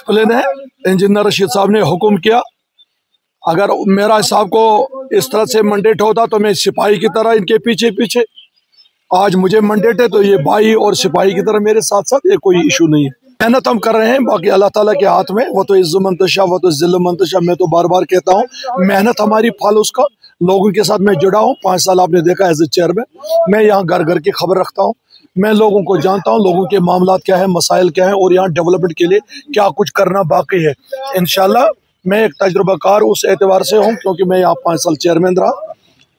Discipline है। Engineer Rashid साहब ने हुक्म किया, अगर मेरा साहब को इस तरह से मैंडेट होता तो मैं सिपाही की तरह इनके पीछे पीछे, आज मुझे मैंडेट है तो ये भाई और सिपाही की तरह मेरे साथ साथ, ये कोई इशू नहीं है। मेहनत हम कर रहे हैं, बाकी अल्लाह ताला के हाथ में, वो तो इज्ज़ मंतशा वो तो ज़िल्ल मंतशा। मैं तो बार बार कहता हूँ मेहनत हमारी फल उसका। लोगों के साथ मैं जुड़ा हूँ, 5 साल आपने देखा एज ए चेयरमैन। मैं यहाँ घर घर की खबर रखता हूँ, मैं लोगों को जानता हूँ, लोगों के मामलात क्या है, मसाइल क्या है, और यहाँ डेवलपमेंट के लिए क्या कुछ करना बाकी है। इंशाल्लाह मैं एक तजुर्बाकार उस एतबार से हूँ क्योंकि मैं यहाँ 5 साल चेयरमैन रहा,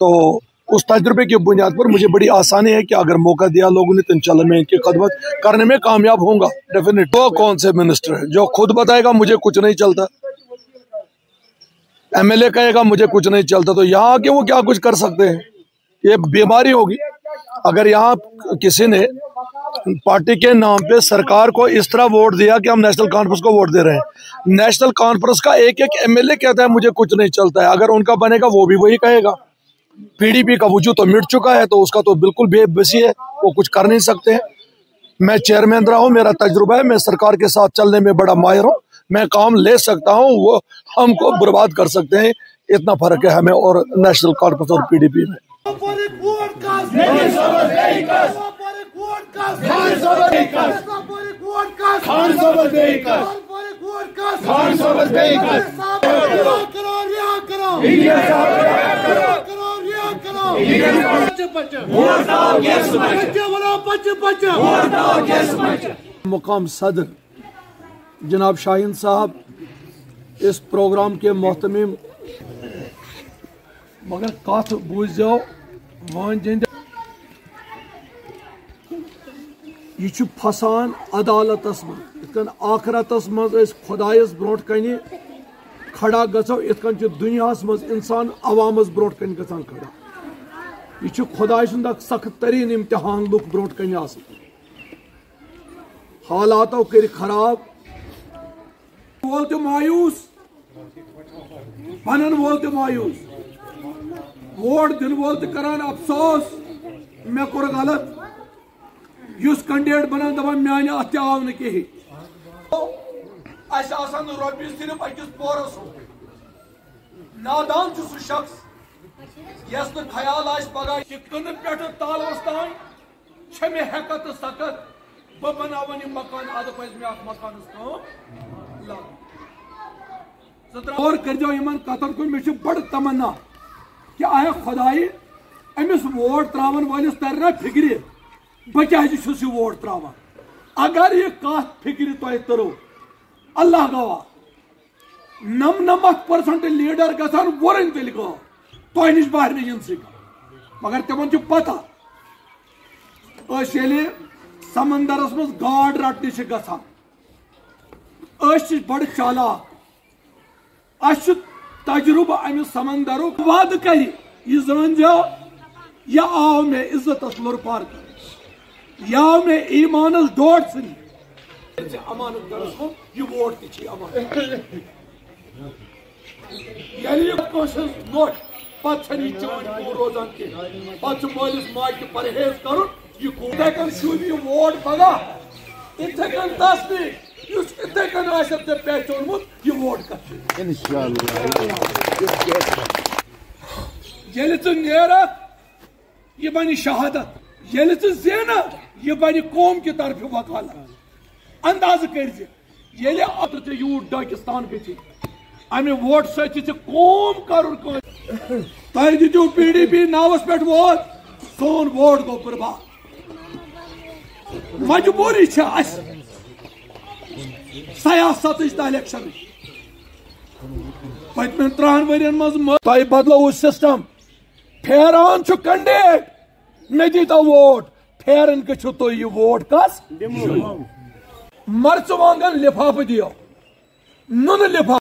तो उस तजुर्बे की बुनियाद पर मुझे बड़ी आसानी है कि अगर मौका दिया लोगों ने तो इंशाल्लाह मैं इनकी खदमत करने में कामयाब होऊंगा डेफिनेट। तो कौन से मिनिस्टर है जो खुद बताएगा मुझे कुछ नहीं चलता, एमएलए कहेगा मुझे कुछ नहीं चलता, तो यहाँ आके वो क्या कुछ कर सकते हैं? ये बीमारी होगी। अगर यहाँ किसी ने पार्टी के नाम पे सरकार को इस तरह वोट दिया कि हम नेशनल कॉन्फ्रेंस को वोट दे रहे हैं, नेशनल कॉन्फ्रेंस का एक एक एमएलए कहता है मुझे कुछ नहीं चलता है, अगर उनका बनेगा वो भी वही कहेगा। पीडीपी का वजूद तो मिट चुका है, तो उसका तो बिल्कुल बेबसी है, वो कुछ कर नहीं सकते हैं। मैं चेयरमैन रहा हूँ, मेरा तजुर्बा है, मैं सरकार के साथ चलने में बड़ा माहिर हूँ, मैं काम ले सकता हूँ, वो हमको बर्बाद कर सकते हैं, इतना फर्क है हमें और नेशनल कॉन्फ्रेंस और पीडीपी में। मुकाम सदर जनाब शाहीन साहब इस प्रोग्राम के मोहतमीम, मगर कथ बूझो वन जंद यह फसान अदालतस मन, आखरतस मज खुदायस ब्रोट कन खड़ा गो, इतन दुनियास मज इंसान अवामस ब्रोट कन गसान खड़ा। यह खुदाय सुंद सख्त तरीन इम्तिहान लुक ब्रोट कन आस, हालातों कर खराब, वोल तो मायूस बनन वोल तो मायूस, वोट दिन वोल तो करान अफसोस मे कोर गलत, युस कैंडिडेट बनान दपान म्यान अत आव न कहीं। रोपये सिर्फ अकिस पोरस नादान सह शख्स यस न ख्याल पगह कन पे तालवस तान मे हेकत तो सकत बह बनावन यह मकान, अद पे मे मकान और कर इन कतन कुन। मे बड़ तमन्ना कि आया खुदाई अमिस वोट त्रावन वालिस तरना फिक्र बह क्या वोट त्रावन, अगर यह कत फिक्र तुह तरो अल्लाह गवाह 99% लीडर गसान वरन तेल गो तुह नश बाहर इन मगर तिमन पता समंदरस मज गाड रटने गसान बड़ चालाक, अस तजुर्बा अमि समंदर वाद कर यह जान यह आव मे इज्जत लुरपार कर, यह आव मे ईमानस डोट सन अमानत कर यह वोट ती अमानत नोट पे चान रोजान पे मालिस माज परहेज कर यह शुभ यह वोट पगह इथे कन दस इथे कन पहचानमुत यह वोट कर नेरत यह बन शहादत, ये जेनत यह बन कौम की तरफ वकालत। अंदाज कर यूट डाकिस्तान गि अमे वोट सत कौम कर तुम दितु पीडीपी नावस पे वोट, सोन वोट गो बर्बाद। मजबूरी सियासत इलेक्शन पतम 3 वर्यन मज तुम बदलो सिस्टम, फेरान कैंडिडेट मे दीता वोट, फेरन गो तुम यह वोट कस मर्चवांगन लिफाफ दियो, नुन लिफाफ